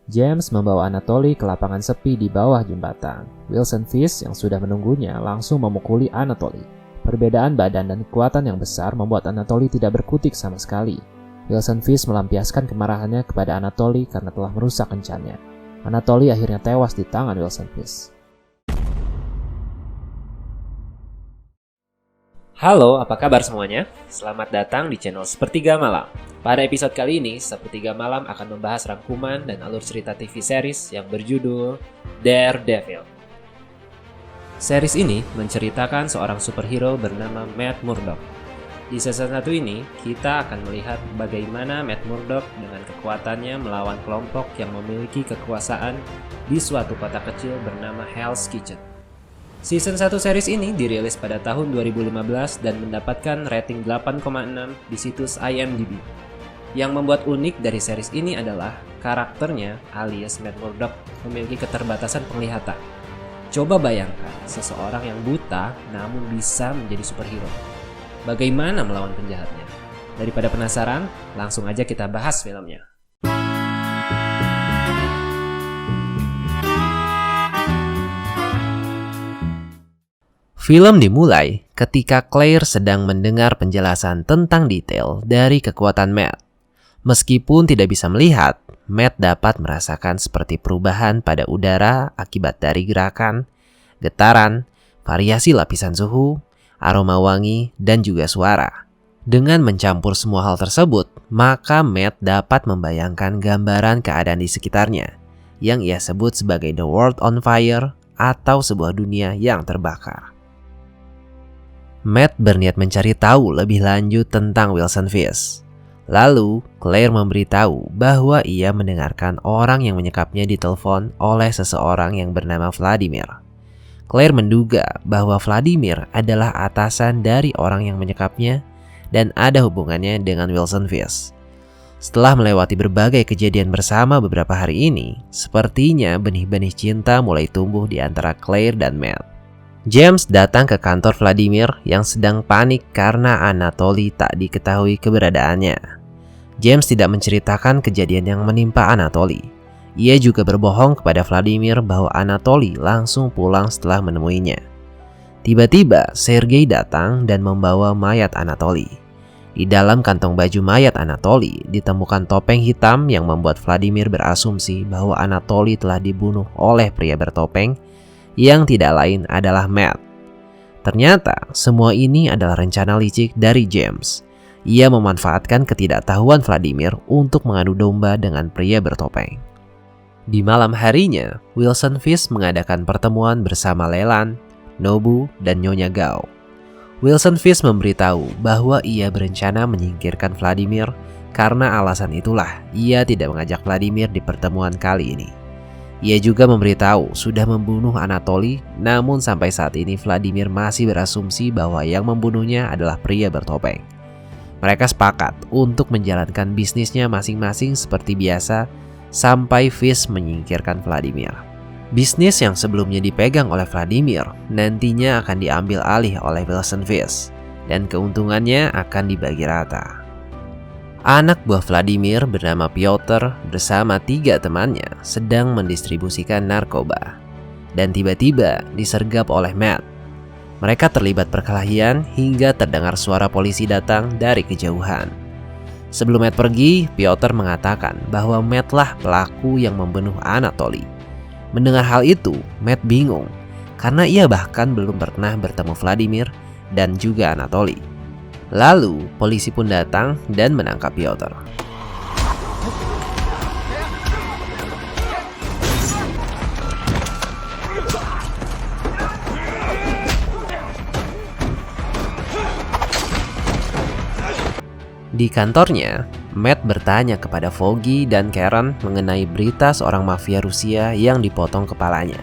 James membawa Anatoly ke lapangan sepi di bawah jembatan. Wilson Fisk yang sudah menunggunya langsung memukuli Anatoly. Perbedaan badan dan kekuatan yang besar membuat Anatoly tidak berkutik sama sekali. Wilson Fisk melampiaskan kemarahannya kepada Anatoly karena telah merusak kencannya. Anatoly akhirnya tewas di tangan Wilson Fisk. Halo, apa kabar semuanya? Selamat datang di channel Sepertiga Malam. Pada episode kali ini, Sepertiga Malam akan membahas rangkuman dan alur cerita TV series yang berjudul Daredevil. Series ini menceritakan seorang superhero bernama Matt Murdock. Di season 1 ini, kita akan melihat bagaimana Matt Murdock dengan kekuatannya melawan kelompok yang memiliki kekuasaan di suatu kota kecil bernama Hell's Kitchen. Season 1 series ini dirilis pada tahun 2015 dan mendapatkan rating 8,6 di situs IMDb. Yang membuat unik dari series ini adalah karakternya alias Matt Murdock memiliki keterbatasan penglihatan. Coba bayangkan seseorang yang buta namun bisa menjadi superhero. Bagaimana melawan penjahatnya? Daripada penasaran, langsung aja kita bahas filmnya. Film dimulai ketika Claire sedang mendengar penjelasan tentang detail dari kekuatan Matt. Meskipun tidak bisa melihat, Matt dapat merasakan seperti perubahan pada udara akibat dari gerakan, getaran, variasi lapisan suhu, aroma wangi, dan juga suara. Dengan mencampur semua hal tersebut, maka Matt dapat membayangkan gambaran keadaan di sekitarnya, yang ia sebut sebagai The World on Fire atau sebuah dunia yang terbakar. Matt berniat mencari tahu lebih lanjut tentang Wilson Fisk. Lalu, Claire memberitahu bahwa ia mendengarkan orang yang menyekapnya ditelepon oleh seseorang yang bernama Vladimir. Claire menduga bahwa Vladimir adalah atasan dari orang yang menyekapnya dan ada hubungannya dengan Wilson Fisk. Setelah melewati berbagai kejadian bersama beberapa hari ini, sepertinya benih-benih cinta mulai tumbuh di antara Claire dan Matt. James datang ke kantor Vladimir yang sedang panik karena Anatoly tak diketahui keberadaannya. James tidak menceritakan kejadian yang menimpa Anatoly. Ia juga berbohong kepada Vladimir bahwa Anatoly langsung pulang setelah menemuinya. Tiba-tiba Sergei datang dan membawa mayat Anatoly. Di dalam kantong baju mayat Anatoly ditemukan topeng hitam yang membuat Vladimir berasumsi bahwa Anatoly telah dibunuh oleh pria bertopeng yang tidak lain adalah Matt. Ternyata semua ini adalah rencana licik dari James. Ia memanfaatkan ketidaktahuan Vladimir untuk mengadu domba dengan pria bertopeng. Di malam harinya, Wilson Fisk mengadakan pertemuan bersama Leland, Nobu, dan Nyonya Gao. Wilson Fisk memberitahu bahwa ia berencana menyingkirkan Vladimir karena alasan itulah ia tidak mengajak Vladimir di pertemuan kali ini. Ia juga memberitahu sudah membunuh Anatoly, namun sampai saat ini Vladimir masih berasumsi bahwa yang membunuhnya adalah pria bertopeng. Mereka sepakat untuk menjalankan bisnisnya masing-masing seperti biasa sampai Fisk menyingkirkan Vladimir. Bisnis yang sebelumnya dipegang oleh Vladimir nantinya akan diambil alih oleh Wilson Fisk dan keuntungannya akan dibagi rata. Anak buah Vladimir bernama Piotr bersama 3 temannya sedang mendistribusikan narkoba dan tiba-tiba disergap oleh Matt. Mereka terlibat perkelahian hingga terdengar suara polisi datang dari kejauhan. Sebelum Matt pergi, Piotr mengatakan bahwa Matt lah pelaku yang membunuh Anatoly. Mendengar hal itu, Matt bingung karena ia bahkan belum pernah bertemu Vladimir dan juga Anatoly. Lalu, polisi pun datang dan menangkap Piotr. Di kantornya, Matt bertanya kepada Foggy dan Karen mengenai berita seorang mafia Rusia yang dipotong kepalanya.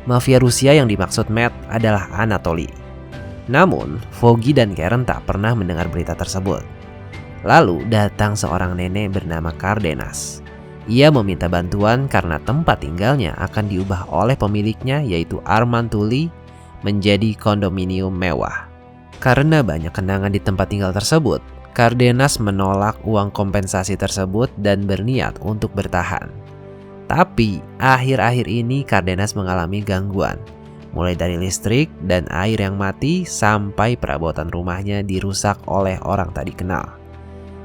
Mafia Rusia yang dimaksud Matt adalah Anatoly. Namun, Foggy dan Karen tak pernah mendengar berita tersebut. Lalu datang seorang nenek bernama Cardenas. Ia meminta bantuan karena tempat tinggalnya akan diubah oleh pemiliknya yaitu Armand Tully menjadi kondominium mewah. Karena banyak kenangan di tempat tinggal tersebut, Cardenas menolak uang kompensasi tersebut dan berniat untuk bertahan. Tapi akhir-akhir ini Cardenas mengalami gangguan, mulai dari listrik dan air yang mati sampai perabotan rumahnya dirusak oleh orang tak dikenal.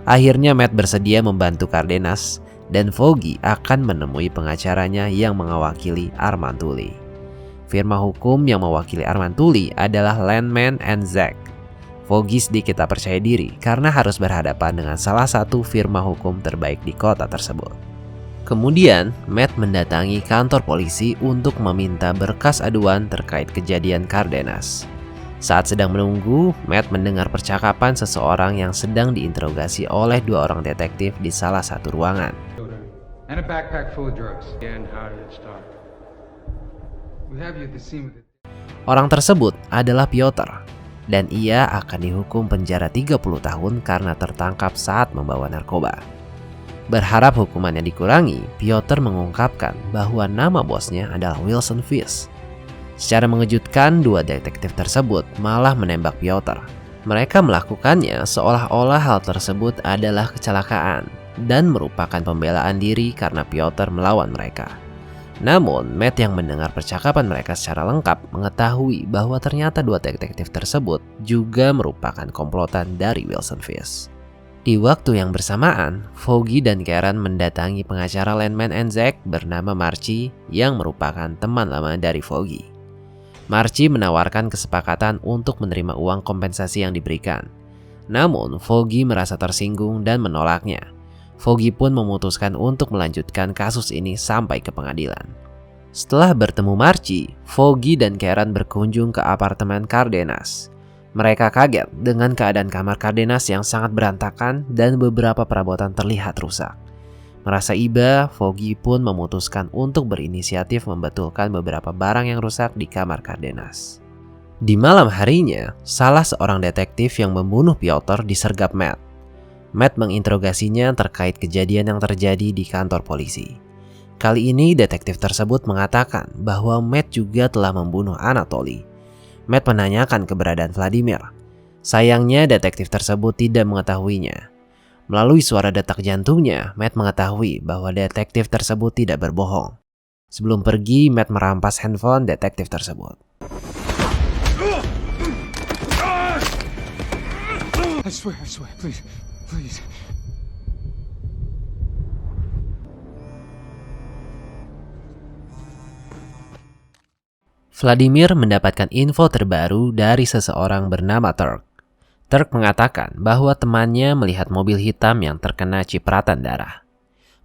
Akhirnya Matt bersedia membantu Cardenas dan Foggy akan menemui pengacaranya yang mewakili Armand Tully. Firma hukum yang mewakili Armand Tully adalah Landman & Zack. Foggy sedikit tak percaya diri karena harus berhadapan dengan salah satu firma hukum terbaik di kota tersebut. Kemudian, Matt mendatangi kantor polisi untuk meminta berkas aduan terkait kejadian Cardenas. Saat sedang menunggu, Matt mendengar percakapan seseorang yang sedang diinterogasi oleh dua orang detektif di salah satu ruangan. And a backpack full of drugs. And how did it start? We have you at the scene with it. Orang tersebut adalah Piotr, dan ia akan dihukum penjara 30 tahun karena tertangkap saat membawa narkoba. Berharap hukumannya dikurangi, Piotr mengungkapkan bahwa nama bosnya adalah Wilson Fish. Secara mengejutkan, dua detektif tersebut malah menembak Piotr. Mereka melakukannya seolah-olah hal tersebut adalah kecelakaan dan merupakan pembelaan diri karena Piotr melawan mereka. Namun, Matt yang mendengar percakapan mereka secara lengkap mengetahui bahwa ternyata dua detektif tersebut juga merupakan komplotan dari Wilson Fish. Di waktu yang bersamaan, Foggy dan Karen mendatangi pengacara Landman & Zack bernama Marcie yang merupakan teman lama dari Foggy. Marcie menawarkan kesepakatan untuk menerima uang kompensasi yang diberikan. Namun, Foggy merasa tersinggung dan menolaknya. Foggy pun memutuskan untuk melanjutkan kasus ini sampai ke pengadilan. Setelah bertemu Marcie, Foggy dan Karen berkunjung ke apartemen Cardenas. Mereka kaget dengan keadaan kamar Cardenas yang sangat berantakan dan beberapa perabotan terlihat rusak. Merasa iba, Foggy pun memutuskan untuk berinisiatif membetulkan beberapa barang yang rusak di kamar Cardenas. Di malam harinya, salah seorang detektif yang membunuh Piotr disergap Matt. Matt menginterogasinya terkait kejadian yang terjadi di kantor polisi. Kali ini detektif tersebut mengatakan bahwa Matt juga telah membunuh Anatoly. Matt menanyakan keberadaan Vladimir. Sayangnya detektif tersebut tidak mengetahuinya. Melalui suara detak jantungnya, Matt mengetahui bahwa detektif tersebut tidak berbohong. Sebelum pergi, Matt merampas handphone detektif tersebut. I swear, please. Vladimir mendapatkan info terbaru dari seseorang bernama Turk. Turk mengatakan bahwa temannya melihat mobil hitam yang terkena cipratan darah.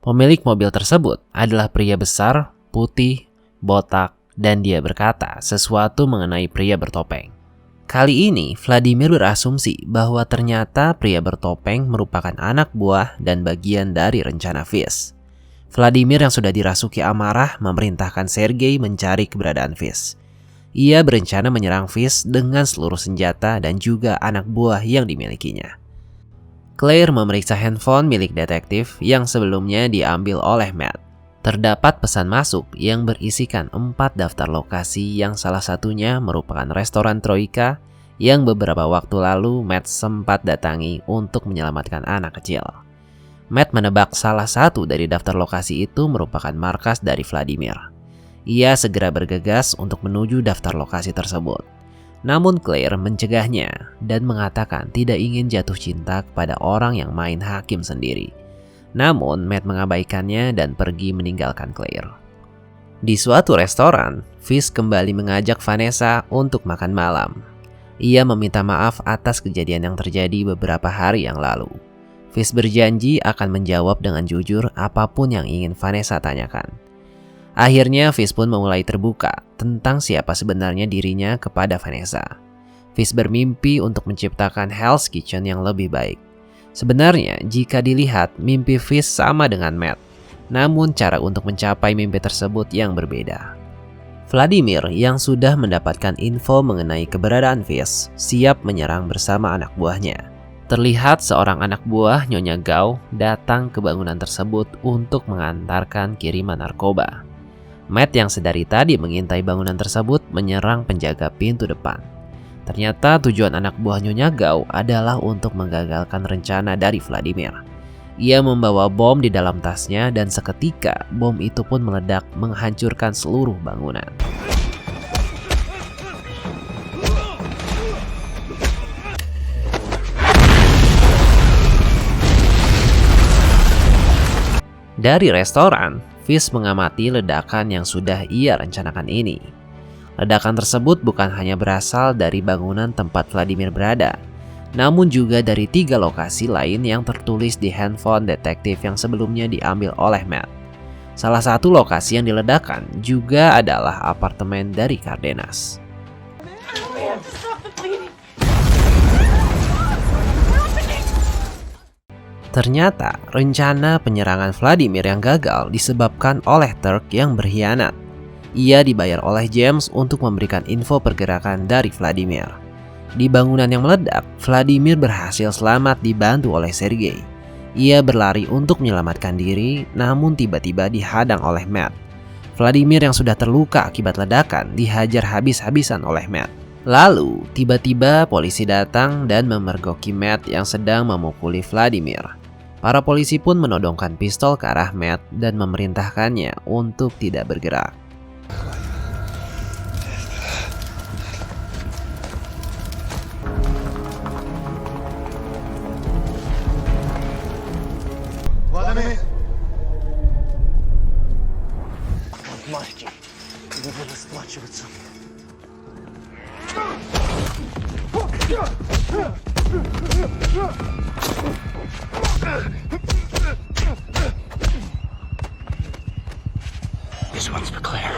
Pemilik mobil tersebut adalah pria besar, putih, botak, dan dia berkata sesuatu mengenai pria bertopeng. Kali ini, Vladimir berasumsi bahwa ternyata pria bertopeng merupakan anak buah dan bagian dari rencana Fish. Vladimir yang sudah dirasuki amarah memerintahkan Sergei mencari keberadaan Fish. Ia berencana menyerang Fish dengan seluruh senjata dan juga anak buah yang dimilikinya. Claire memeriksa handphone milik detektif yang sebelumnya diambil oleh Matt. Terdapat pesan masuk yang berisikan 4 daftar lokasi yang salah satunya merupakan restoran Troika yang beberapa waktu lalu Matt sempat datangi untuk menyelamatkan anak kecil. Matt menebak salah satu dari daftar lokasi itu merupakan markas dari Vladimir. Ia segera bergegas untuk menuju daftar lokasi tersebut. Namun Claire mencegahnya dan mengatakan tidak ingin jatuh cinta kepada orang yang main hakim sendiri. Namun Matt mengabaikannya dan pergi meninggalkan Claire. Di suatu restoran, Fish kembali mengajak Vanessa untuk makan malam. Ia meminta maaf atas kejadian yang terjadi beberapa hari yang lalu. Fish berjanji akan menjawab dengan jujur apapun yang ingin Vanessa tanyakan. Akhirnya Fish pun memulai terbuka tentang siapa sebenarnya dirinya kepada Vanessa. Fish bermimpi untuk menciptakan Hell's Kitchen yang lebih baik. Sebenarnya jika dilihat mimpi Fish sama dengan Matt, namun cara untuk mencapai mimpi tersebut yang berbeda. Vladimir yang sudah mendapatkan info mengenai keberadaan Fish siap menyerang bersama anak buahnya. Terlihat seorang anak buah Nyonya Gao datang ke bangunan tersebut untuk mengantarkan kiriman narkoba. Matt yang sedari tadi mengintai bangunan tersebut menyerang penjaga pintu depan. Ternyata tujuan anak buah Nyonya Gao adalah untuk menggagalkan rencana dari Vladimir. Ia membawa bom di dalam tasnya dan seketika bom itu pun meledak menghancurkan seluruh bangunan. Dari restoran, Fish mengamati ledakan yang sudah ia rencanakan ini. Ledakan tersebut bukan hanya berasal dari bangunan tempat Vladimir berada, namun juga dari 3 lokasi lain yang tertulis di handphone detektif yang sebelumnya diambil oleh Matt. Salah satu lokasi yang diledakkan juga adalah apartemen dari Cardenas. Ternyata rencana penyerangan Vladimir yang gagal disebabkan oleh Turk yang berkhianat. Ia dibayar oleh James untuk memberikan info pergerakan dari Vladimir. Di bangunan yang meledak, Vladimir berhasil selamat dibantu oleh Sergei. Ia berlari untuk menyelamatkan diri, namun tiba-tiba dihadang oleh Matt. Vladimir yang sudah terluka akibat ledakan dihajar habis-habisan oleh Matt. Lalu, tiba-tiba polisi datang dan memergoki Matt yang sedang memukuli Vladimir. Para polisi pun menodongkan pistol ke arah Matt dan memerintahkannya untuk tidak bergerak. Vladimir! Мальчик, не буду расплачиваться. This one's for Claire.